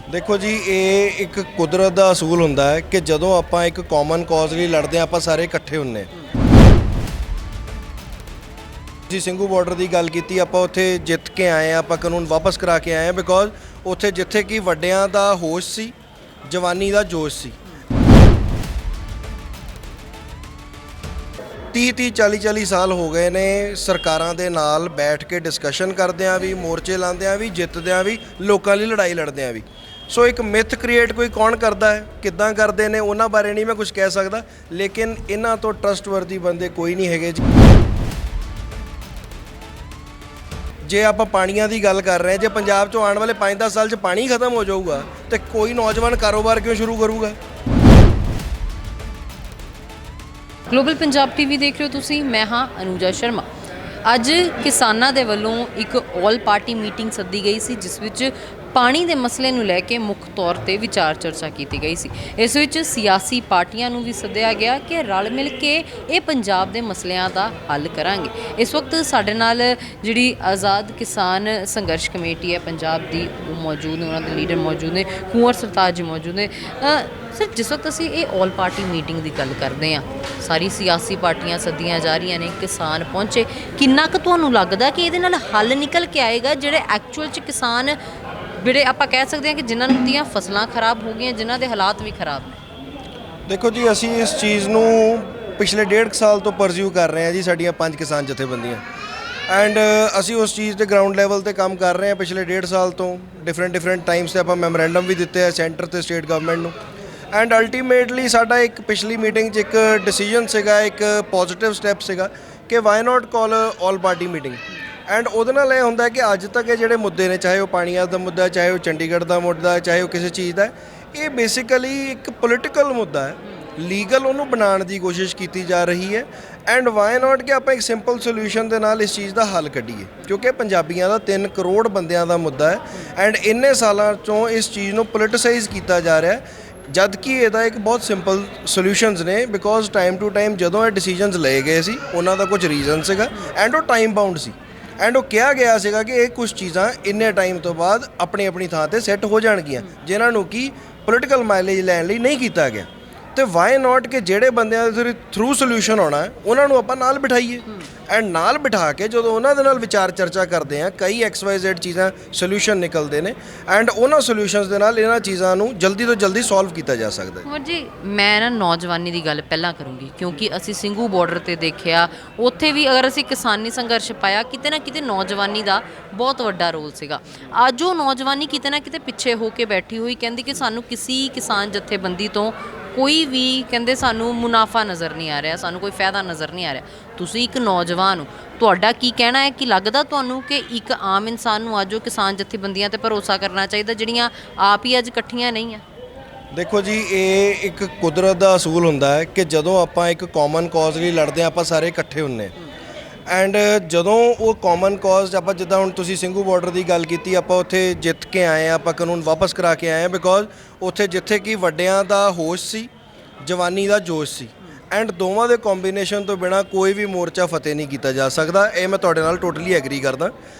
देखो जी, ये एक कुदरत का असूल होंदा है कि जदों आपां एक कॉमन कॉज ਲਈ लड़दे आपां सारे इकट्ठे ਹੁੰਨੇ जी। ਸਿੰਘੂ ਬਾਰਡਰ ਦੀ ਗੱਲ ਕੀਤੀ, ਆਪਾਂ ਉੱਥੇ ਜਿੱਤ ਕੇ ਆਏ ਆ, ਆਪਾਂ ਕਾਨੂੰਨ ਵਾਪਸ ਕਰਾ ਕੇ ਆਏ ਆ ਬਿਕੋਜ਼ ਉੱਥੇ ਜਿੱਥੇ ਕਿ ਵੱਡਿਆਂ ਦਾ ਹੋਸ਼ ਸੀ, ਜਵਾਨੀ ਦਾ ਜੋਸ਼ ਸੀ। 30 40 ਸਾਲ ਹੋ ਗਏ ਨੇ ਸਰਕਾਰਾਂ ਦੇ ਨਾਲ ਬੈਠ ਕੇ ਡਿਸਕਸ਼ਨ ਕਰਦਿਆਂ ਵੀ, ਮੋਰਚੇ ਲਾਉਂਦਿਆਂ ਵੀ, ਜਿੱਤਦਿਆਂ ਵੀ, ਲੋਕਾਂ ਲਈ ਲੜਾਈ ਲੜਦਿਆਂ ਵੀ। ਸੋ ਇੱਕ ਮਿਥ ਕ੍ਰੀਏਟ ਕੋਈ ਕੌਣ ਕਰਦਾ ਹੈ, ਕਿੱਦਾਂ ਕਰਦੇ ਨੇ, ਉਹਨਾਂ ਬਾਰੇ ਨਹੀਂ ਮੈਂ ਕੁਝ ਕਹਿ ਸਕਦਾ, ਲੇਕਿਨ ਇਹਨਾਂ ਤੋਂ ਟਰਸਟਵਰਦੀ ਬੰਦੇ ਕੋਈ ਨਹੀਂ ਹੈਗੇ ਜੀ। ਜੇ ਆਪਾਂ ਪਾਣੀਆਂ ਦੀ ਗੱਲ ਕਰ ਰਹੇ ਹਾਂ, ਜੇ ਪੰਜਾਬ 'ਚੋਂ ਆਉਣ ਵਾਲੇ 5-10 ਸਾਲ 'ਚ ਪਾਣੀ ਖਤਮ ਹੋ ਜਾਊਗਾ ਤੇ ਕੋਈ ਨੌਜਵਾਨ ਕਾਰੋਬਾਰ ਕਿਉਂ ਸ਼ੁਰੂ ਕਰੂਗਾ। ਗਲੋਬਲ ਪੰਜਾਬ ਟੀਵੀ ਦੇਖ ਰਹੇ ਹੋ ਤੁਸੀਂ, ਮੈਂ ਹਾਂ ਅਨੂਜਾ ਸ਼ਰਮਾ। ਅੱਜ ਕਿਸਾਨਾਂ ਦੇ ਵੱਲੋਂ ਇੱਕ ਆਲ ਪਾਰਟੀ ਮੀਟਿੰਗ ਸੱਦੀ ਗਈ ਸੀ, ਜਿਸ ਵਿੱਚ ਪਾਣੀ ਦੇ ਮਸਲੇ ਨੂੰ ਲੈ ਕੇ ਮੁੱਖ ਤੌਰ ਤੇ ਵਿਚਾਰ ਚਰਚਾ ਕੀਤੀ ਗਈ ਸੀ। ਇਸ ਵਿੱਚ ਸਿਆਸੀ ਪਾਰਟੀਆਂ ਨੂੰ ਵੀ ਸੱਦਿਆ ਗਿਆ ਕਿ ਰਲ ਮਿਲ ਕੇ ਇਹ ਪੰਜਾਬ ਦੇ ਮਸਲਿਆਂ ਦਾ ਹੱਲ ਕਰਾਂਗੇ। ਇਸ ਵਕਤ ਸਾਡੇ ਨਾਲ ਜਿਹੜੀ ਆਜ਼ਾਦ ਕਿਸਾਨ ਸੰਘਰਸ਼ ਕਮੇਟੀ ਹੈ ਪੰਜਾਬ ਦੀ, ਉਹ ਮੌਜੂਦ ਨੇ, ਉਹਨਾਂ ਦੇ ਲੀਡਰ ਮੌਜੂਦ ਨੇ, ਕੁੰਵਰ ਸਰਤਾਜ ਜੀ ਮੌਜੂਦ ਨੇ। ਸਰ, ਜਿਸ ਵਕਤ ਅਸੀਂ ਇਹ ਆਲ ਪਾਰਟੀ ਮੀਟਿੰਗ ਦੀ ਗੱਲ ਕਰਦੇ ਹਾਂ, ਸਾਰੀ ਸਿਆਸੀ ਪਾਰਟੀਆਂ ਸੱਦੀਆਂ ਜਾ ਰਹੀਆਂ ਨੇ, ਕਿਸਾਨ ਪਹੁੰਚੇ, ਕਿੰਨਾ ਕੁ ਤੁਹਾਨੂੰ ਲੱਗਦਾ ਕਿ ਇਹਦੇ ਨਾਲ ਹੱਲ ਨਿਕਲ ਕੇ ਆਏਗਾ? ਜਿਹੜੇ ਐਕਚੁਅਲ 'ਚ ਕਿਸਾਨ, ਜਿਹੜੇ ਆਪਾਂ ਕਹਿ ਸਕਦੇ ਹਾਂ ਕਿ ਜਿਨ੍ਹਾਂ ਦੀਆਂ ਫਸਲਾਂ ਖਰਾਬ ਹੋ ਗਈਆਂ, ਜਿਨ੍ਹਾਂ ਦੇ ਹਾਲਾਤ ਵੀ ਖਰਾਬ ਨੇ। ਦੇਖੋ ਜੀ, ਅਸੀਂ ਇਸ ਚੀਜ਼ ਨੂੰ ਪਿਛਲੇ 1.5 ਸਾਲ ਤੋਂ ਪਰਸਿਊ ਕਰ ਰਹੇ ਹਾਂ ਜੀ, ਸਾਡੀਆਂ 5 ਕਿਸਾਨ ਜਥੇਬੰਦੀਆਂ, ਐਂਡ ਅਸੀਂ ਉਸ ਚੀਜ਼ 'ਤੇ ਗਰਾਊਂਡ ਲੈਵਲ 'ਤੇ ਕੰਮ ਕਰ ਰਹੇ ਹਾਂ ਪਿਛਲੇ 1.5 ਸਾਲ ਤੋਂ। ਡਿਫਰੈਂਟ ਟਾਈਮਸ 'ਤੇ ਆਪਾਂ ਮੈਮੋਰੈਂਡਮ ਵੀ ਦਿੱਤੇ ਆ ਸੈਂਟਰ ਤੇ ਸਟੇਟ ਗਵਰਨਮੈਂਟ ਨੂੰ, ਐਂਡ ਅਲਟੀਮੇਟਲੀ ਸਾਡਾ ਇੱਕ ਪਿਛਲੀ ਮੀਟਿੰਗ 'ਚ ਇੱਕ ਡਿਸੀਜਨ ਸੀਗਾ, ਇੱਕ ਪੋਜ਼ਿਟਿਵ ਸਟੈਪ ਸੀਗਾ ਕਿ why not call all party meeting. And ਉਹਦੇ ਨਾਲ ਇਹ ਹੁੰਦਾ ਕਿ ਅੱਜ ਤੱਕ ਇਹ ਜਿਹੜੇ ਮੁੱਦੇ ਨੇ, ਚਾਹੇ ਉਹ ਪਾਣੀਆਂ ਦਾ ਮੁੱਦਾ, ਚਾਹੇ ਉਹ ਚੰਡੀਗੜ੍ਹ ਦਾ ਮੁੱਦਾ, ਚਾਹੇ ਉਹ ਕਿਸੇ ਚੀਜ਼ ਦਾ, ਇਹ ਬੇਸਿਕਲੀ ਇੱਕ ਪੋਲੀਟੀਕਲ ਮੁੱਦਾ ਹੈ, ਲੀਗਲ ਉਹਨੂੰ ਬਣਾਉਣ ਦੀ ਕੋਸ਼ਿਸ਼ ਕੀਤੀ ਜਾ ਰਹੀ ਹੈ। ਐਂਡ ਵਾਈ ਨਾਟ ਕਿ ਆਪਾਂ ਇੱਕ ਸਿੰਪਲ ਸੋਲਿਊਸ਼ਨ ਦੇ ਨਾਲ ਇਸ ਚੀਜ਼ ਦਾ ਹੱਲ ਕੱਢੀਏ, ਕਿਉਂਕਿ ਪੰਜਾਬੀਆਂ ਦਾ 3 ਕਰੋੜ ਬੰਦਿਆਂ ਦਾ ਮੁੱਦਾ ਹੈ, ਐਂਡ ਇੰਨੇ ਸਾਲਾਂ 'ਚੋਂ ਇਸ ਚੀਜ਼ ਨੂੰ ਪੋਲੀਟੀਸਾਈਜ਼ ਕੀਤਾ ਜਾ ਰਿਹਾ, ਜਦ ਕਿ ਇਹਦਾ ਇੱਕ ਬਹੁਤ ਸਿੰਪਲ ਸੋਲਿਊਸ਼ਨਸ ਨੇ। ਬਿਕੋਜ਼ ਟਾਈਮ ਟੂ ਟਾਈਮ ਜਦੋਂ ਇਹ ਡਿਸੀਜਨਸ ਲਏ ਗਏ ਸੀ, ਉਹਨਾਂ ਦਾ ਕੁਝ ਰੀਜ਼ਨ ਸੀਗਾ, ਐਂਡ ਉਹ ਟਾਈਮ ਬਾਉਂਡ ਸੀ, ਐਂਡ ਉਹ ਕਿਹਾ ਗਿਆ ਸੀਗਾ ਕਿ ਇਹ ਕੁਝ ਚੀਜ਼ਾਂ ਇੰਨੇ ਟਾਈਮ ਤੋਂ ਬਾਅਦ ਆਪਣੀ ਥਾਂ 'ਤੇ ਸੈੱਟ ਹੋ ਜਾਣਗੀਆਂ, ਜਿਨ੍ਹਾਂ ਨੂੰ ਕਿ ਪੋਲੀਟੀਕਲ ਮਾਈਲੇਜ ਲੈਣ ਲਈ ਨਹੀਂ ਕੀਤਾ ਗਿਆ। ਤੇ ਵਾਈ ਨਾਟ ਕਿ ਜਿਹੜੇ ਬੰਦਿਆਂ ਦੇ ਥਰੂ ਸੋਲਿਊਸ਼ਨ ਆਉਣਾ ਹੈ, ਉਹਨਾਂ ਨੂੰ ਆਪਾਂ ਨਾਲ ਬਿਠਾਈਏ, ਐਂਡ ਨਾਲ ਬਿਠਾ ਕੇ ਜਦੋਂ ਉਹਨਾਂ ਦੇ ਨਾਲ ਵਿਚਾਰ ਚਰਚਾ ਕਰਦੇ ਹਾਂ, ਕਈ XYZ ਚੀਜ਼ਾਂ ਸੋਲਿਊਸ਼ਨ ਨਿਕਲਦੇ ਨੇ, ਐਂਡ ਉਹਨਾਂ ਸੋਲਿਊਸ਼ਨਸ ਦੇ ਨਾਲ ਇਹਨਾਂ ਚੀਜ਼ਾਂ ਨੂੰ ਜਲਦੀ ਤੋਂ ਜਲਦੀ ਸੋਲਵ ਕੀਤਾ ਜਾ ਸਕਦਾ ਹੈ। ਕੁੰਵਰ ਜੀ, ਮੈਂ ਨਾ ਨੌਜਵਾਨੀ ਦੀ ਗੱਲ ਪਹਿਲਾਂ ਕਰੂੰਗੀ, ਕਿਉਂਕਿ ਅਸੀਂ ਸਿੰਘੂ ਬਾਰਡਰ ਤੇ ਦੇਖਿਆ, ਉੱਥੇ ਵੀ ਅਗਰ ਅਸੀਂ ਕਿਸਾਨੀ ਸੰਘਰਸ਼ ਪਾਇਆ, ਕਿਤੇ ਨਾ ਕਿਤੇ ਨੌਜਵਾਨੀ ਦਾ ਬਹੁਤ ਵੱਡਾ ਰੋਲ ਸੀਗਾ। ਅੱਜ ਉਹ ਨੌਜਵਾਨੀ ਕਿਤੇ ਨਾ ਕਿਤੇ ਪਿੱਛੇ ਹੋ ਕੇ ਬੈਠੀ ਹੋਈ, ਕਹਿੰਦੀ ਕਿ ਸਾਨੂੰ ਕਿਸੇ ਕਿਸਾਨ ਜਥੇਬੰਦੀ ਤੋਂ ਕੋਈ ਵੀ, ਕਹਿੰਦੇ ਸਾਨੂੰ ਮੁਨਾਫਾ ਨਜ਼ਰ ਨਹੀਂ ਆ ਰਿਹਾ, ਸਾਨੂੰ ਕੋਈ ਫਾਇਦਾ ਨਜ਼ਰ ਨਹੀਂ ਆ ਰਿਹਾ। ਤੁਸੀਂ ਇੱਕ ਨੌਜਵਾਨ ਹੋ, ਤੁਹਾਡਾ ਕੀ ਕਹਿਣਾ ਹੈ? ਕਿ ਲੱਗਦਾ ਤੁਹਾਨੂੰ ਕਿ ਇੱਕ ਆਮ ਇਨਸਾਨ ਨੂੰ ਅੱਜ ਉਹ ਕਿਸਾਨ ਜਥੇਬੰਦੀਆਂ 'ਤੇ ਭਰੋਸਾ ਕਰਨਾ ਚਾਹੀਦਾ, ਜਿਹੜੀਆਂ ਆਪ ਹੀ ਅੱਜ ਇਕੱਠੀਆਂ ਨਹੀਂ ਆ? ਦੇਖੋ ਜੀ, ਇਹ ਇੱਕ ਕੁਦਰਤ ਦਾ ਅਸੂਲ ਹੁੰਦਾ ਹੈ ਕਿ ਜਦੋਂ ਆਪਾਂ ਇੱਕ ਕਾਮਨ ਕੌਜ਼ ਲਈ ਲੜਦੇ ਹਾਂ, ਆਪਾਂ ਸਾਰੇ ਇਕੱਠੇ ਹੁੰਨੇ, ਐਂਡ ਜਦੋਂ ਉਹ ਕਾਮਨ ਕੌਜ਼, ਆਪਾਂ ਜਿੱਦਾਂ ਹੁਣ ਤੁਸੀਂ ਸਿੰਘੂ ਬਾਰਡਰ ਦੀ ਗੱਲ ਕੀਤੀ, ਆਪਾਂ ਉੱਥੇ ਜਿੱਤ ਕੇ ਆਏ ਆ, ਆਪਾਂ ਕਾਨੂੰਨ ਵਾਪਸ ਕਰਾ ਕੇ ਆਏ ਆ ਬਿਕੋਜ਼ ਉੱਥੇ ਜਿੱਥੇ ਕਿ ਵੱਡਿਆਂ ਦਾ ਹੋਸ਼ ਸੀ, ਜਵਾਨੀ ਦਾ ਜੋਸ਼ ਸੀ, ਐਂਡ ਦੋਵਾਂ ਦੇ ਕੰਬੀਨੇਸ਼ਨ ਤੋਂ ਬਿਨਾ ਕੋਈ ਵੀ ਮੋਰਚਾ ਫਤਿਹ ਨਹੀਂ ਕੀਤਾ ਜਾ ਸਕਦਾ। ਇਹ ਮੈਂ ਤੁਹਾਡੇ ਨਾਲ ਟੋਟਲੀ ਐਗਰੀ ਕਰਦਾ,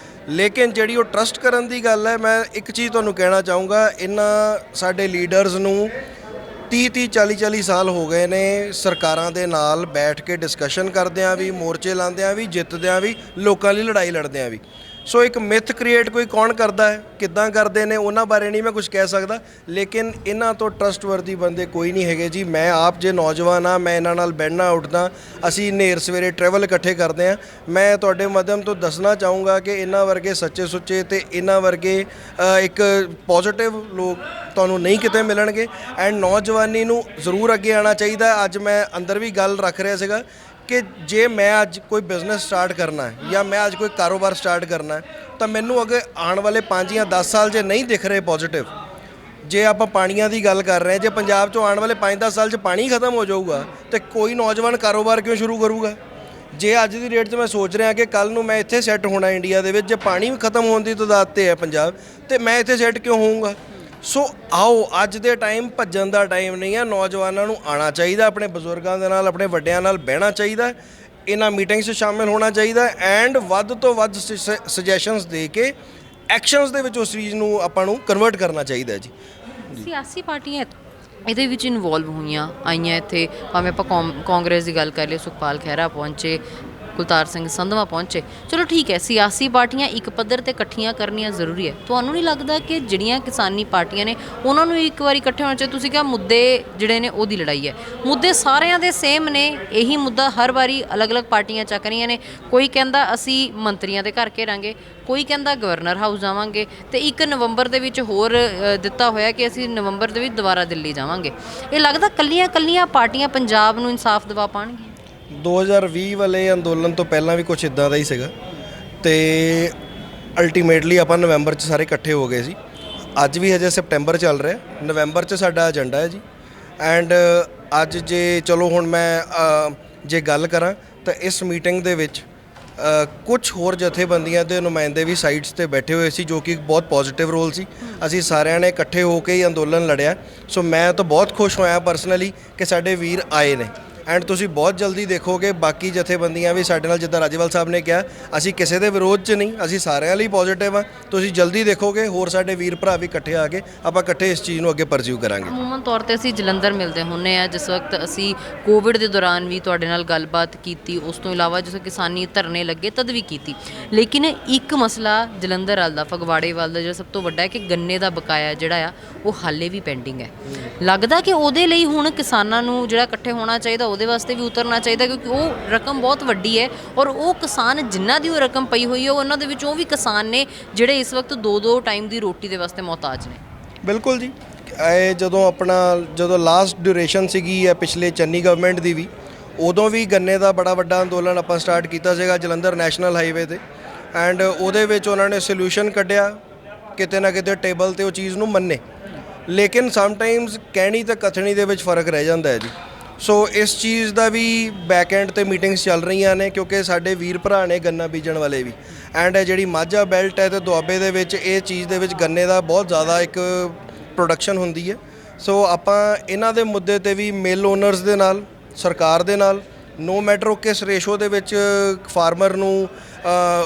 ਲੇਕਿਨ ਜਿਹੜੀ ਉਹ ਟਰਸਟ ਕਰਨ ਦੀ ਗੱਲ ਹੈ, ਮੈਂ ਇੱਕ ਚੀਜ਼ ਤੁਹਾਨੂੰ ਕਹਿਣਾ ਚਾਹੂੰਗਾ, ਇਹਨਾਂ ਸਾਡੇ ਲੀਡਰਸ ਨੂੰ 30 40 ਸਾਲ ਹੋ ਗਏ ਨੇ ਸਰਕਾਰਾਂ ਦੇ ਨਾਲ ਬੈਠ ਕੇ ਡਿਸਕਸ਼ਨ ਕਰਦਿਆਂ ਵੀ, ਮੋਰਚੇ ਲਾਉਂਦਿਆਂ ਵੀ, ਜਿੱਤਦਿਆਂ ਵੀ, ਲੋਕਾਂ ਲਈ ਲੜਾਈ ਲੜਦਿਆਂ ਵੀ। ਸੋ ਇੱਕ ਮਿਥ ਕ੍ਰੀਏਟ ਕੋਈ ਕੌਣ ਕਰਦਾ ਹੈ, ਕਿੱਦਾਂ ਕਰਦੇ ਨੇ, ਉਹਨਾਂ ਬਾਰੇ ਨਹੀਂ ਮੈਂ ਕੁਝ ਕਹਿ ਸਕਦਾ, ਲੇਕਿਨ ਇਹਨਾਂ ਤੋਂ ਟਰਸਟਵਰਦੀ ਬੰਦੇ ਕੋਈ ਨਹੀਂ ਹੈਗੇ ਜੀ। ਮੈਂ ਆਪ ਜੇ ਨੌਜਵਾਨ ਹਾਂ, ਮੈਂ ਇਹਨਾਂ ਨਾਲ ਬਹਿਣਾ ਉੱਠਦਾ, ਅਸੀਂ ਨੇਰ ਸਵੇਰੇ ਟਰੈਵਲ ਇਕੱਠੇ ਕਰਦੇ ਹਾਂ। ਮੈਂ ਤੁਹਾਡੇ ਮਾਧਿਅਮ ਤੋਂ ਦੱਸਣਾ ਚਾਹੂੰਗਾ ਕਿ ਇਹਨਾਂ ਵਰਗੇ ਸੱਚੇ ਸੁੱਚੇ ਤੇ ਇਹਨਾਂ ਵਰਗੇ ਇੱਕ ਪੋਜ਼ਿਟਿਵ ਲੋਕ ਤੁਹਾਨੂੰ ਨਹੀਂ ਕਿਤੇ ਮਿਲਣਗੇ, ਐਂਡ ਨੌਜਵਾਨੀ ਨੂੰ ਜ਼ਰੂਰ ਅੱਗੇ ਆਉਣਾ ਚਾਹੀਦਾ। ਅੱਜ ਮੈਂ ਅੰਦਰ ਵੀ ਗੱਲ ਰੱਖ ਰਿਹਾ ਸੀਗਾ ਕਿ ਜੇ ਮੈਂ ਅੱਜ ਕੋਈ ਬਿਜ਼ਨਸ ਸਟਾਰਟ ਕਰਨਾ ਹੈ ਜਾਂ ਮੈਂ ਅੱਜ ਕੋਈ ਕਾਰੋਬਾਰ ਸਟਾਰਟ ਕਰਨਾ ਹੈ, ਤਾਂ ਮੈਨੂੰ ਅੱਗੇ ਆਉਣ ਵਾਲੇ 5 ਜਾਂ 10 ਸਾਲ ਜੇ ਨਹੀਂ ਦਿਖ ਰਹੇ ਪੋਜ਼ਿਟਿਵ, ਜੇ ਆਪਾਂ ਪਾਣੀਆਂ ਦੀ ਗੱਲ ਕਰ ਰਹੇ ਹਾਂ, ਜੇ ਪੰਜਾਬ 'ਚੋਂ ਆਉਣ ਵਾਲੇ 5-10 ਸਾਲ 'ਚ ਪਾਣੀ ਖਤਮ ਹੋ ਜਾਊਗਾ ਤੇ ਕੋਈ ਨੌਜਵਾਨ ਕਾਰੋਬਾਰ ਕਿਉਂ ਸ਼ੁਰੂ ਕਰੂਗਾ? ਜੇ ਅੱਜ ਦੀ ਡੇਟ 'ਚ ਮੈਂ ਸੋਚ ਰਿਹਾ ਕਿ ਕੱਲ੍ਹ ਨੂੰ ਮੈਂ ਇੱਥੇ ਸੈੱਟ ਹੋਣਾ ਇੰਡੀਆ ਦੇ ਵਿੱਚ, ਜੇ ਪਾਣੀ ਵੀ ਖਤਮ ਹੋਣ ਦੀ ਤਦਾਦ 'ਤੇ ਹੈ ਪੰਜਾਬ, ਤੇ ਮੈਂ ਇੱਥੇ ਸੈੱਟ ਕਿਉਂ ਹੋਊਂਗਾ? ਸੋ ਆਓ, ਅੱਜ ਦੇ ਟਾਈਮ ਭੱਜਣ ਦਾ ਟਾਈਮ ਨਹੀਂ ਹੈ, ਨੌਜਵਾਨਾਂ ਨੂੰ ਆਉਣਾ ਚਾਹੀਦਾ, ਆਪਣੇ ਬਜ਼ੁਰਗਾਂ ਦੇ ਨਾਲ, ਆਪਣੇ ਵੱਡਿਆਂ ਨਾਲ ਬਹਿਣਾ ਚਾਹੀਦਾ, ਇਹਨਾਂ ਮੀਟਿੰਗਸ 'ਚ ਸ਼ਾਮਿਲ ਹੋਣਾ ਚਾਹੀਦਾ, ਐਂਡ ਵੱਧ ਤੋਂ ਵੱਧ ਸੁਜੈਸ਼ਨਸ ਦੇ ਕੇ ਐਕਸ਼ਨਸ ਦੇ ਵਿੱਚ ਉਸ ਚੀਜ਼ ਨੂੰ ਆਪਾਂ ਨੂੰ ਕਨਵਰਟ ਕਰਨਾ ਚਾਹੀਦਾ ਜੀ। ਸਿਆਸੀ ਪਾਰਟੀਆਂ ਇਹਦੇ ਵਿੱਚ ਇਨਵੋਲਵ ਹੋਈਆਂ ਆਈਆਂ ਇੱਥੇ, ਭਾਵੇਂ ਆਪਾਂ ਕਾਂਗਰਸ ਦੀ ਗੱਲ ਕਰ ਲਈਏ, ਸੁਖਪਾਲ ਖਹਿਰਾ ਪਹੁੰਚੇ, ਕੁਲਤਾਰ ਸਿੰਘ ਸੰਧਵਾ ਪਹੁੰਚੇ, ਚਲੋ ਠੀਕ ਹੈ, ਸਿਆਸੀ ਪਾਰਟੀਆਂ ਇੱਕ ਪੱਧਰ ਤੇ ਇਕੱਠੀਆਂ ਕਰਨੀਆਂ ਜ਼ਰੂਰੀ ਹੈ। ਤੁਹਾਨੂੰ ਨਹੀਂ ਲੱਗਦਾ ਕਿ ਜਿਹੜੀਆਂ ਕਿਸਾਨੀ ਪਾਰਟੀਆਂ ਨੇ ਉਹਨਾਂ ਨੂੰ ਇੱਕ ਵਾਰੀ ਇਕੱਠੇ ਹੋਣਾ ਚਾਹੀਦਾ? ਤੁਸੀਂ ਕਿਹਾ ਮੁੱਦੇ ਜਿਹੜੇ ਨੇ ਉਹਦੀ ਲੜਾਈ ਹੈ, ਮੁੱਦੇ ਸਾਰਿਆਂ ਦੇ ਸੇਮ ਨੇ, ਇਹੀ ਮੁੱਦਾ ਹਰ ਵਾਰੀ ਅਲੱਗ-ਅਲੱਗ ਪਾਰਟੀਆਂ ਚੱਕ ਰਹੀਆਂ ਨੇ। ਕੋਈ ਕਹਿੰਦਾ ਅਸੀਂ ਮੰਤਰੀਆਂ ਦੇ ਘਰ ਘੇਰਾਂਗੇ, ਕੋਈ ਕਹਿੰਦਾ ਗਵਰਨਰ ਹਾਊਸ ਜਾਵਾਂਗੇ, ਤੇ 1 ਨਵੰਬਰ ਦੇ ਵਿੱਚ ਹੋਰ ਦਿੱਤਾ ਹੋਇਆ ਕਿ ਅਸੀਂ ਨਵੰਬਰ ਦੇ ਵਿੱਚ ਦੁਬਾਰਾ ਦਿੱਲੀ ਜਾਵਾਂਗੇ। ਇਹ ਲੱਗਦਾ ਕੱਲੀਆਂ ਪਾਰਟੀਆਂ ਪੰਜਾਬ ਨੂੰ ਇਨਸਾਫ ਦਿਵਾ ਪਾਉਣਗੀਆਂ? 2020 ਵਾਲੇ ਅੰਦੋਲਨ ਤੋਂ ਪਹਿਲਾਂ ਵੀ ਕੁਝ ਇਦਾਂ ਦਾ ਹੀ ਸੀਗਾ, ਤੇ ਅਲਟੀਮੇਟਲੀ ਆਪਾਂ ਨਵੰਬਰ 'ਚ ਸਾਰੇ ਇਕੱਠੇ ਹੋ ਗਏ ਸੀ। ਅੱਜ ਵੀ ਹਜੇ ਸਪਟੈਂਬਰ ਚੱਲ ਰਿਹਾ, ਨਵੰਬਰ 'ਚ ਸਾਡਾ ਏਜੰਡਾ ਹੈ ਜੀ। ਐਂਡ ਅੱਜ ਜੇ ਚਲੋ ਹੁਣ ਮੈਂ ਜੇ ਗੱਲ ਕਰਾਂ ਤਾਂ ਇਸ ਮੀਟਿੰਗ ਦੇ ਵਿੱਚ ਕੁਝ ਹੋਰ ਜਥੇਬੰਦੀਆਂ ਦੇ ਨੁਮਾਇੰਦੇ ਵੀ ਸਾਈਡਸ ਤੇ ਬੈਠੇ ਹੋਏ ਸੀ, ਜੋ ਕਿ ਇੱਕ ਬਹੁਤ ਪੋਜ਼ਿਟਿਵ ਰੋਲ ਸੀ। ਅਸੀਂ ਸਾਰਿਆਂ ਨੇ ਇਕੱਠੇ ਹੋ ਕੇ ਹੀ ਅੰਦੋਲਨ ਲੜਿਆ। ਸੋ ਮੈਂ ਤਾਂ ਬਹੁਤ ਖੁਸ਼ ਹੋਇਆ ਪਰਸਨਲੀ ਕਿ ਸਾਡੇ ਵੀਰ ਆਏ ਨੇ। ਐਂਡ ਤੁਸੀਂ ਬਹੁਤ ਜਲਦੀ ਦੇਖੋਗੇ ਬਾਕੀ ਜਥੇਬੰਦੀਆਂ ਵੀ ਸਾਡੇ ਨਾਲ, ਜਿੱਦਾਂ ਰਾਜੇਵਾਲ ਸਾਹਿਬ ਨੇ ਕਿਹਾ, ਅਸੀਂ ਕਿਸੇ ਦੇ ਵਿਰੋਧ 'ਚ ਨਹੀਂ, ਅਸੀਂ ਸਾਰਿਆਂ ਲਈ ਪੋਜ਼ਿਟਿਵ ਹਾਂ। ਤੁਸੀਂ ਜਲਦੀ ਦੇਖੋਗੇ ਹੋਰ ਸਾਡੇ ਵੀਰ ਭਰਾ ਵੀ ਇਕੱਠੇ ਆ ਕੇ ਆਪਾਂ ਇਕੱਠੇ ਇਸ ਚੀਜ਼ ਨੂੰ ਅੱਗੇ ਪਰਸਿਊ ਕਰਾਂਗੇ। ਅਮੂਮਨ ਤੌਰ ਤੇ ਅਸੀਂ ਜਲੰਧਰ ਮਿਲਦੇ ਹੁੰਦੇ ਆ, ਜਿਸ ਵਕਤ ਅਸੀਂ ਕੋਵਿਡ ਦੇ ਦੌਰਾਨ ਵੀ ਤੁਹਾਡੇ ਨਾਲ ਗੱਲਬਾਤ ਕੀਤੀ, ਉਸ ਤੋਂ ਇਲਾਵਾ ਜਿਸ ਕਿਸਾਨੀ ਧਰਨੇ ਲੱਗੇ ਤਦ ਵੀ ਕੀਤੀ। ਲੇਕਿਨ ਇੱਕ ਮਸਲਾ ਜਲੰਧਰ ਵਾਲ ਦਾ, ਫਗਵਾੜੇ ਵਾਲ ਦਾ ਜਿਹੜਾ ਸਭ ਤੋਂ ਵੱਡਾ ਹੈ ਕਿ ਗੰਨੇ ਦਾ ਬਕਾਇਆ ਜਿਹੜਾ ਆ ਉਹ ਹਾਲੇ ਵੀ ਪੈਂਡਿੰਗ ਹੈ। ਲੱਗਦਾ ਕਿ ਉਹਦੇ ਲਈ ਹੁਣ ਕਿਸਾਨਾਂ ਨੂੰ ਜਿਹੜਾ ਇਕੱਠੇ ਹੋਣਾ ਚਾਹੀਦਾ, ਉਹਦੇ ਵਾਸਤੇ ਵੀ ਉਤਰਨਾ ਚਾਹੀਦਾ, ਕਿਉਂਕਿ ਉਹ ਰਕਮ ਬਹੁਤ ਵੱਡੀ ਹੈ। ਔਰ ਉਹ ਕਿਸਾਨ ਜਿਨ੍ਹਾਂ ਦੀ ਉਹ ਰਕਮ ਪਈ ਹੋਈ ਹੈ, ਉਹਨਾਂ ਦੇ ਵਿੱਚ ਉਹ ਵੀ ਕਿਸਾਨ ਨੇ ਜਿਹੜੇ ਇਸ ਵਕਤ 2-2 ਟਾਈਮ ਦੀ ਰੋਟੀ ਦੇ ਵਾਸਤੇ ਮੁਹਤਾਜ ਨੇ। ਬਿਲਕੁਲ ਜੀ। ਇਹ ਜਦੋਂ ਲਾਸਟ ਡਿਊਰੇਸ਼ਨ ਸੀਗੀ ਹੈ ਪਿਛਲੇ ਚੰਨੀ ਗਵਰਨਮੈਂਟ ਦੀ ਵੀ, ਉਦੋਂ ਵੀ ਗੰਨੇ ਦਾ ਬੜਾ ਵੱਡਾ ਅੰਦੋਲਨ ਆਪਾਂ ਸਟਾਰਟ ਕੀਤਾ ਸੀਗਾ ਜਲੰਧਰ ਨੈਸ਼ਨਲ ਹਾਈਵੇ 'ਤੇ। ਐਂਡ ਉਹਦੇ ਵਿੱਚ ਉਹਨਾਂ ਨੇ ਸੋਲਿਊਸ਼ਨ ਕੱਢਿਆ, ਕਿਤੇ ਨਾ ਕਿਤੇ ਟੇਬਲ 'ਤੇ ਉਹ ਚੀਜ਼ ਨੂੰ ਮੰਨੇ। ਲੇਕਿਨ ਸਮਟਾਈਮਸ ਕਹਿਣੀ ਤੇ ਕਥਨੀ ਦੇ ਵਿੱਚ ਫਰਕ ਰਹਿ ਜਾਂਦਾ ਹੈ ਜੀ। ਸੋ ਇਸ ਚੀਜ਼ ਦਾ ਵੀ ਬੈਕ ਐਂਡ 'ਤੇ ਮੀਟਿੰਗਸ ਚੱਲ ਰਹੀਆਂ ਨੇ, ਕਿਉਂਕਿ ਸਾਡੇ ਵੀਰ ਭਰਾ ਨੇ ਗੰਨਾ ਬੀਜਣ ਵਾਲੇ ਵੀ। ਐਂਡ ਜਿਹੜੀ ਮਾਝਾ ਬੈਲਟ ਹੈ ਤੇ ਦੁਆਬੇ ਦੇ ਵਿੱਚ ਇਹ ਚੀਜ਼ ਦੇ ਵਿੱਚ ਗੰਨੇ ਦਾ ਬਹੁਤ ਜ਼ਿਆਦਾ ਇੱਕ ਪ੍ਰੋਡਕਸ਼ਨ ਹੁੰਦੀ ਹੈ। ਸੋ ਆਪਾਂ ਇਹਨਾਂ ਦੇ ਮੁੱਦੇ 'ਤੇ ਵੀ ਮਿਲ ਓਨਰਸ ਦੇ ਨਾਲ, ਸਰਕਾਰ ਦੇ ਨਾਲ, ਨੋ ਮੈਟਰ ਉਹ ਕਿਸ ਰੇਸ਼ੋ ਦੇ ਵਿੱਚ ਫਾਰਮਰ ਨੂੰ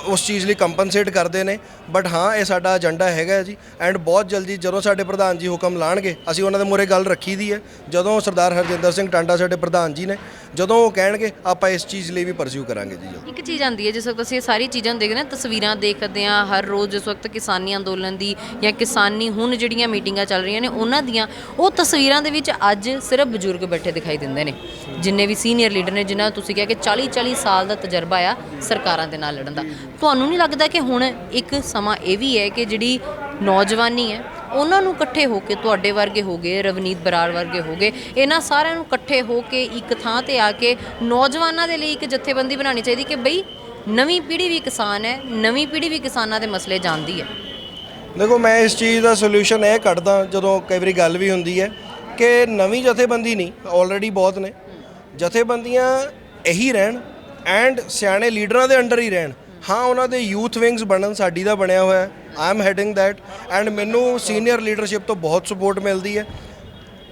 ਉਸ ਚੀਜ਼ ਲਈ ਕੰਪਨਸੇਟ ਕਰਦੇ ਨੇ। ਬਟ ਹਾਂ, ਇਹ ਸਾਡਾ ਏਜੰਡਾ ਹੈਗਾ ਜੀ। ਐਂਡ ਬਹੁਤ ਜਲਦੀ ਜਦੋਂ ਸਾਡੇ ਪ੍ਰਧਾਨ ਜੀ ਹੁਕਮ ਲਾਣਗੇ, ਅਸੀਂ ਉਹਨਾਂ ਦੇ ਮੂਹਰੇ ਗੱਲ ਰੱਖੀ ਦੀ ਹੈ। ਜਦੋਂ ਸਰਦਾਰ ਹਰਜਿੰਦਰ ਸਿੰਘ ਟਾਂਡਾ ਸਾਡੇ ਪ੍ਰਧਾਨ ਜੀ ਨੇ, ਜਦੋਂ ਉਹ ਕਹਿਣਗੇ ਆਪਾਂ ਇਸ ਚੀਜ਼ ਲਈ ਵੀ ਪਰਸਿਊ ਕਰਾਂਗੇ ਜੀ। ਇੱਕ ਚੀਜ਼ ਆਉਂਦੀ ਹੈ, ਜਿਸ ਵਕਤ ਅਸੀਂ ਇਹ ਸਾਰੀ ਚੀਜ਼ਾਂ ਦੇਖਦੇ ਹਾਂ, ਤਸਵੀਰਾਂ ਦੇਖਦੇ ਹਾਂ ਹਰ ਰੋਜ਼, ਜਿਸ ਵਕਤ ਕਿਸਾਨੀ ਅੰਦੋਲਨ ਦੀ ਜਾਂ ਕਿਸਾਨੀ ਹੁਣ ਜਿਹੜੀਆਂ ਮੀਟਿੰਗਾਂ ਚੱਲ ਰਹੀਆਂ ਨੇ ਉਹਨਾਂ ਦੀਆਂ, ਉਹ ਤਸਵੀਰਾਂ ਦੇ ਵਿੱਚ ਅੱਜ ਸਿਰਫ ਬਜ਼ੁਰਗ ਬੈਠੇ ਦਿਖਾਈ ਦਿੰਦੇ ਨੇ, ਜਿੰਨੇ ਵੀ ਸੀਨੀਅਰ ਲੀਡਰ ਨੇ, ਜਿਨ੍ਹਾਂ ਤੁਸੀਂ ਕਿਹਾ ਕਿ 40-40 ਸਾਲ ਦਾ ਤਜਰਬਾ ਆ ਸਰਕਾਰਾਂ ਦੇ ਨਾਲ ਲੜਨ ਦਾ। ਤੁਹਾਨੂੰ ਨਹੀਂ ਲੱਗਦਾ ਕਿ ਹੁਣ ਇੱਕ ਸਮਾਂ ਇਹ ਵੀ ਹੈ ਕਿ ਜਿਹੜੀ ਨੌਜਵਾਨੀ ਹੈ ਉਹਨਾਂ ਨੂੰ ਇਕੱਠੇ ਹੋ ਕੇ, ਤੁਹਾਡੇ ਵਰਗੇ ਹੋ ਗਏ, ਰਵਨੀਤ ਬਰਾੜ ਵਰਗੇ ਹੋ ਗਏ, ਇਹਨਾਂ ਸਾਰਿਆਂ ਨੂੰ ਇਕੱਠੇ ਹੋ ਕੇ ਇੱਕ ਥਾਂ ਤੇ ਆ ਕੇ ਨੌਜਵਾਨਾਂ ਦੇ ਲਈ ਇੱਕ ਜਥੇਬੰਦੀ ਬਣਾਉਣੀ ਚਾਹੀਦੀ ਕਿ ਬਈ ਨਵੀਂ ਪੀੜ੍ਹੀ ਵੀ ਕਿਸਾਨ ਹੈ, ਨਵੀਂ ਪੀੜ੍ਹੀ ਵੀ ਕਿਸਾਨਾਂ ਦੇ ਮਸਲੇ ਜਾਣਦੀ ਹੈ? ਦੇਖੋ, ਮੈਂ ਇਸ ਚੀਜ਼ ਦਾ ਸੋਲਿਊਸ਼ਨ ਇਹ ਕੱਢਦਾ, ਜਦੋਂ ਕਈ ਵਾਰੀ ਗੱਲ ਵੀ ਹੁੰਦੀ ਹੈ ਕਿ ਨਵੀਂ ਜਥੇਬੰਦੀ ਨਹੀਂ, ਆਲਰੇਡੀ ਬਹੁਤ ਨੇ ਜਥੇਬੰਦੀਆਂ, ਇਹੀ ਰਹਿਣ ਐਂਡ ਸਿਆਣੇ ਲੀਡਰਾਂ ਦੇ ਅੰਡਰ ਹੀ ਰਹਿਣ। ਹਾਂ, ਉਹਨਾਂ ਦੇ ਯੂਥ ਵਿੰਗਸ ਬਣਨ, ਸਾਡੀ ਦਾ ਬਣਿਆ ਹੋਇਆ, I am heading that. And ਮੈਨੂੰ ਸੀਨੀਅਰ ਲੀਡਰਸ਼ਿਪ ਤੋਂ ਬਹੁਤ ਸਪੋਰਟ ਮਿਲਦੀ ਹੈ,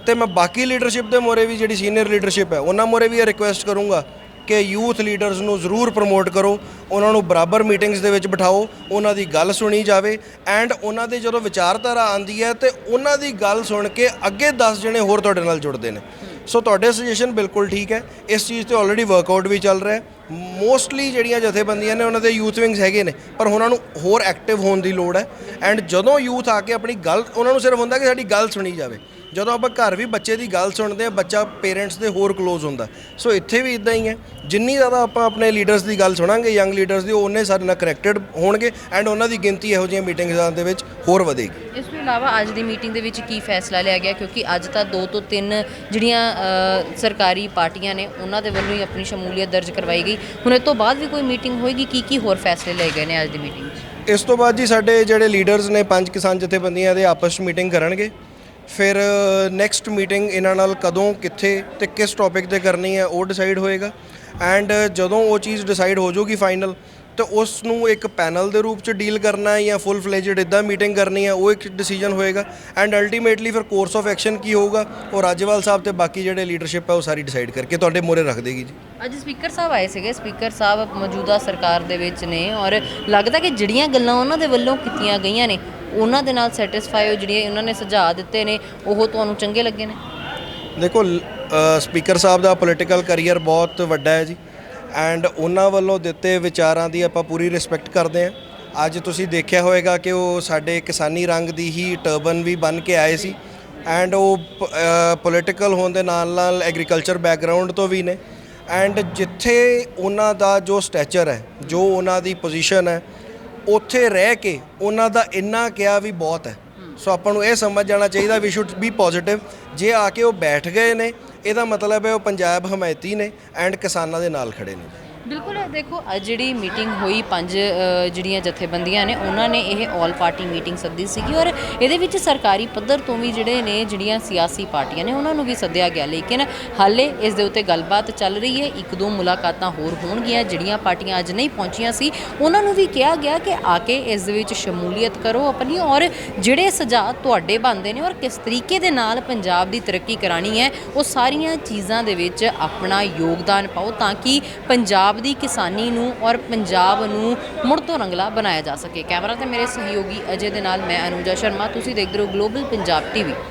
ਤੇ ਮੈਂ ਬਾਕੀ ਲੀਡਰਸ਼ਿਪ ਦੇ ਮੋਰੇ ਵੀ, ਜਿਹੜੀ ਸੀਨੀਅਰ ਲੀਡਰਸ਼ਿਪ ਹੈ ਉਹਨਾਂ ਮੋਰੇ ਵੀ ਇਹ ਰਿਕੁਐਸਟ ਕਰੂੰਗਾ ਕਿ ਯੂਥ ਲੀਡਰਸ ਨੂੰ ਜ਼ਰੂਰ ਪ੍ਰਮੋਟ ਕਰੋ, ਉਹਨਾਂ ਨੂੰ ਬਰਾਬਰ ਮੀਟਿੰਗਸ ਦੇ ਵਿੱਚ ਬਿਠਾਓ, ਉਹਨਾਂ ਦੀ ਗੱਲ ਸੁਣੀ ਜਾਵੇ। ਐਂਡ ਉਹਨਾਂ ਦੇ ਜਦੋਂ ਵਿਚਾਰਧਾਰਾ ਆਉਂਦੀ ਹੈ ਤੇ ਉਹਨਾਂ ਦੀ ਗੱਲ ਸੁਣ ਕੇ ਅੱਗੇ 10 ਜਣੇ ਹੋਰ ਤੁਹਾਡੇ ਨਾਲ ਜੁੜਦੇ ਨੇ। ਸੋ ਤੁਹਾਡੇ ਸੁਜੈਸ਼ਨ ਬਿਲਕੁਲ ਠੀਕ ਹੈ। ਇਸ ਚੀਜ਼ 'ਤੇ ਆਲਰੇਡੀ ਵਰਕਆਊਟ ਵੀ ਚੱਲ ਰਿਹਾ। ਮੋਸਟਲੀ ਜਿਹੜੀਆਂ ਜਥੇਬੰਦੀਆਂ ਨੇ ਉਹਨਾਂ ਦੇ ਯੂਥ ਵਿੰਗਸ ਹੈਗੇ ਨੇ, ਪਰ ਉਹਨਾਂ ਨੂੰ ਹੋਰ ਐਕਟਿਵ ਹੋਣ ਦੀ ਲੋੜ ਹੈ। ਐਂਡ ਜਦੋਂ ਯੂਥ ਆ ਕੇ ਆਪਣੀ ਗੱਲ, ਉਹਨਾਂ ਨੂੰ ਸਿਰਫ ਹੁੰਦਾ ਕਿ ਸਾਡੀ ਗੱਲ ਸੁਣੀ ਜਾਵੇ। ਜਦੋਂ ਆਪਾਂ ਘਰ ਵੀ ਬੱਚੇ ਦੀ ਗੱਲ ਸੁਣਦੇ ਹਾਂ, ਬੱਚਾ ਪੇਰੈਂਟਸ ਦੇ ਹੋਰ ਕਲੋਜ਼ ਹੁੰਦਾ। ਸੋ ਇੱਥੇ ਵੀ ਇੱਦਾਂ ਹੀ ਹੈ, ਜਿੰਨੀ ਜ਼ਿਆਦਾ ਆਪਾਂ ਆਪਣੇ ਲੀਡਰਸ ਦੀ ਗੱਲ ਸੁਣਾਂਗੇ, ਯੰਗ ਲੀਡਰਸ ਦੀ, ਉਹਨੇ ਸਾਡੇ ਨਾਲ ਕਨੈਕਟਡ ਹੋਣਗੇ ਐਂਡ ਉਹਨਾਂ ਦੀ ਗਿਣਤੀ ਇਹੋ ਜਿਹੀਆਂ ਮੀਟਿੰਗਾਂ ਦੇ ਵਿੱਚ ਹੋਰ ਵਧੇਗੀ। ਇਸ ਤੋਂ ਇਲਾਵਾ ਅੱਜ ਦੀ ਮੀਟਿੰਗ ਦੇ ਵਿੱਚ ਕੀ ਫੈਸਲਾ ਲਿਆ ਗਿਆ? ਕਿਉਂਕਿ ਅੱਜ ਤਾਂ 2 ਤੋਂ 3 ਜਿਹੜੀਆਂ ਸਰਕਾਰੀ ਪਾਰਟੀਆਂ ਨੇ ਉਹਨਾਂ ਦੇ ਵੱਲੋਂ ਹੀ ਆਪਣੀ ਸ਼ਮੂਲੀਅਤ ਦਰਜ ਕਰਵਾਈ ਗਈ। ਹੁਣ ਇਸ ਤੋਂ ਬਾਅਦ ਵੀ ਕੋਈ ਮੀਟਿੰਗ ਹੋਏਗੀ? ਕੀ ਹੋਰ ਫੈਸਲੇ ਲਏ ਗਏ ਨੇ ਅੱਜ ਦੀ ਮੀਟਿੰਗ 'ਚ? ਇਸ ਤੋਂ ਬਾਅਦ ਜੀ ਸਾਡੇ ਜਿਹੜੇ ਲੀਡਰਸ ਨੇ 5 ਕਿਸਾਨ ਜਥੇਬੰਦੀਆਂ ਦੇ ਆਪਸ 'ਚ ਮੀਟਿੰਗ ਕਰਨਗੇ। ਫਿਰ ਨੈਕਸਟ ਮੀਟਿੰਗ ਇਹਨਾਂ ਨਾਲ ਕਦੋਂ, ਕਿੱਥੇ ਤੇ ਕਿਸ ਟੌਪਿਕ 'ਤੇ ਕਰਨੀ ਹੈ ਉਹ ਡਿਸਾਈਡ ਹੋਏਗਾ। ਐਂਡ ਜਦੋਂ ਉਹ ਚੀਜ਼ ਡਿਸਾਈਡ ਹੋ ਜਾਊਗੀ ਫਾਈਨਲ, ਤੇ ਉਸ ਨੂੰ ਇੱਕ ਪੈਨਲ ਦੇ ਰੂਪ ਚ ਡੀਲ ਕਰਨਾ ਹੈ ਜਾਂ ਫੁੱਲ ਫਲੇਜਡ ਇਦਾਂ ਮੀਟਿੰਗ ਕਰਨੀ ਹੈ, ਉਹ ਇੱਕ ਡਿਸੀਜਨ ਹੋਏਗਾ। ਐਂਡ ਅਲਟੀਮੇਟਲੀ ਫਿਰ ਕੋਰਸ ਆਫ ਐਕਸ਼ਨ ਕੀ ਹੋਊਗਾ ਉਹ ਰਾਜੇਵਾਲ ਸਾਹਿਬ ਤੇ ਬਾਕੀ ਜਿਹੜੇ ਲੀਡਰਸ਼ਿਪ ਹੈ ਉਹ ਸਾਰੀ ਡਿਸਾਈਡ ਕਰਕੇ ਤੁਹਾਡੇ ਮੂਹਰੇ ਰੱਖ ਦੇਗੀ ਜੀ। ਅੱਜ ਸਪੀਕਰ ਸਾਹਿਬ ਆਏ ਸੀਗੇ, ਸਪੀਕਰ ਸਾਹਿਬ ਮੌਜੂਦਾ ਸਰਕਾਰ ਦੇ ਵਿੱਚ ਨੇ ਔਰ ਲੱਗਦਾ ਕਿ ਜਿਹੜੀਆਂ ਗੱਲਾਂ ਉਹਨਾਂ ਦੇ ਵੱਲੋਂ ਕੀਤੀਆਂ ਗਈਆਂ ਨੇ ਉਹਨਾਂ ਦੇ ਨਾਲ ਸੈਟੀਸਫਾਈ ਹੋ, ਜਿਹੜੀਆਂ ਉਹਨਾਂ ਨੇ ਸੁਝਾਅ ਦਿੱਤੇ ਨੇ ਉਹ ਤੁਹਾਨੂੰ ਚੰਗੇ ਲੱਗੇ ਨੇ? ਦੇਖੋ ਸਪੀਕਰ ਸਾਹਿਬ ਦਾ ਪੋਲੀਟੀਕਲ ਕਰੀਅਰ ਬਹੁਤ ਵੱਡਾ ਹੈ ਜੀ, ਐਂਡ ਉਹਨਾਂ ਵੱਲੋਂ ਦਿੱਤੇ ਵਿਚਾਰਾਂ ਦੀ ਆਪਾਂ ਪੂਰੀ ਰਿਸਪੈਕਟ ਕਰਦੇ ਹਾਂ। ਅੱਜ ਤੁਸੀਂ ਦੇਖਿਆ ਹੋਵੇਗਾ ਕਿ ਉਹ ਸਾਡੇ ਕਿਸਾਨੀ ਰੰਗ ਦੀ ਹੀ ਟਰਬਨ ਵੀ ਬਣ ਕੇ ਆਏ ਸੀ, ਐਂਡ ਉਹ ਪੋਲੀਟੀਕਲ ਹੋਣ ਦੇ ਨਾਲ ਨਾਲ ਐਗਰੀਕਲਚਰ ਬੈਕਗਰਾਊਂਡ ਤੋਂ ਵੀ ਨੇ। ਐਂਡ ਜਿੱਥੇ ਉਹਨਾਂ ਦਾ ਜੋ ਸਟੈਚਰ ਹੈ, ਜੋ ਉਹਨਾਂ ਦੀ ਪੋਜੀਸ਼ਨ ਹੈ, ਉੱਥੇ ਰਹਿ ਕੇ ਉਹਨਾਂ ਦਾ ਇੰਨਾ ਕਿਹਾ ਵੀ ਬਹੁਤ ਹੈ। ਸੋ ਆਪਾਂ ਨੂੰ ਇਹ ਸਮਝ ਜਾਣਾ ਚਾਹੀਦਾ ਵੀ ਸ਼ੁੱਡ ਬੀ ਪੋਜ਼ਿਟਿਵ। ਜੇ ਆ ਕੇ ਉਹ ਬੈਠ ਗਏ ਨੇ ਇਹਦਾ ਮਤਲਬ ਹੈ ਉਹ ਪੰਜਾਬ ਹਮਾਇਤੀ ਨੇ ਐਂਡ ਕਿਸਾਨਾਂ ਦੇ ਨਾਲ ਖੜੇ ਨੇ। ਬਿਲਕੁਲ। ਦੇਖੋ ਅੱਜ ਜਿਹੜੀ ਮੀਟਿੰਗ ਹੋਈ, 5 ਜਿਹੜੀਆਂ ਜਥੇਬੰਦੀਆਂ ਨੇ ਉਹਨਾਂ ਨੇ ਇਹ ਆਲ ਪਾਰਟੀ ਮੀਟਿੰਗ ਸੱਦੀ ਸੀਗੀ ਔਰ ਇਹਦੇ ਵਿੱਚ ਸਰਕਾਰੀ ਪੱਧਰ ਤੋਂ ਵੀ ਜਿਹੜੇ ਨੇ ਜਿਹੜੀਆਂ ਸਿਆਸੀ ਪਾਰਟੀਆਂ ਨੇ ਉਹਨਾਂ ਨੂੰ ਵੀ ਸੱਦਿਆ ਗਿਆ, ਲੇਕਿਨ ਹਾਲੇ ਇਸ ਦੇ ਉੱਤੇ ਗੱਲਬਾਤ ਚੱਲ ਰਹੀ ਹੈ। 1-2 ਮੁਲਾਕਾਤਾਂ ਹੋਰ ਹੋਣਗੀਆਂ। ਜਿਹੜੀਆਂ ਪਾਰਟੀਆਂ ਅੱਜ ਨਹੀਂ ਪਹੁੰਚੀਆਂ ਸੀ ਉਹਨਾਂ ਨੂੰ ਵੀ ਕਿਹਾ ਗਿਆ ਕਿ ਆ ਕੇ ਇਸ ਦੇ ਵਿੱਚ ਸ਼ਮੂਲੀਅਤ ਕਰੋ ਆਪਣੀ, ਔਰ ਜਿਹੜੇ ਸੁਝਾਅ ਤੁਹਾਡੇ ਬਣਦੇ ਨੇ ਔਰ ਕਿਸ ਤਰੀਕੇ ਦੇ ਨਾਲ ਪੰਜਾਬ ਦੀ ਤਰੱਕੀ ਕਰਾਣੀ ਹੈ ਉਹ ਸਾਰੀਆਂ ਚੀਜ਼ਾਂ ਦੇ ਵਿੱਚ ਆਪਣਾ ਯੋਗਦਾਨ ਪਾਓ ਤਾਂ ਕਿ ਪੰਜਾਬ ਦੀ ਕਿਸਾਨੀ ਨੂੰ ਔਰ ਪੰਜਾਬ ਨੂੰ ਮੁੜ ਤੋਂ ਰੰਗਲਾ ਬਣਾਇਆ ਜਾ ਸਕੇ। ਕੈਮਰਾ ਤੇ ਮੇਰੇ ਸਹਿਯੋਗੀ ਅਜੇ ਦੇ ਨਾਲ ਮੈਂ ਅਨੂਜਾ ਸ਼ਰਮਾ, ਤੁਸੀਂ ਦੇਖਦੇ ਰਹੋ ਗਲੋਬਲ ਪੰਜਾਬ ਟੀਵੀ।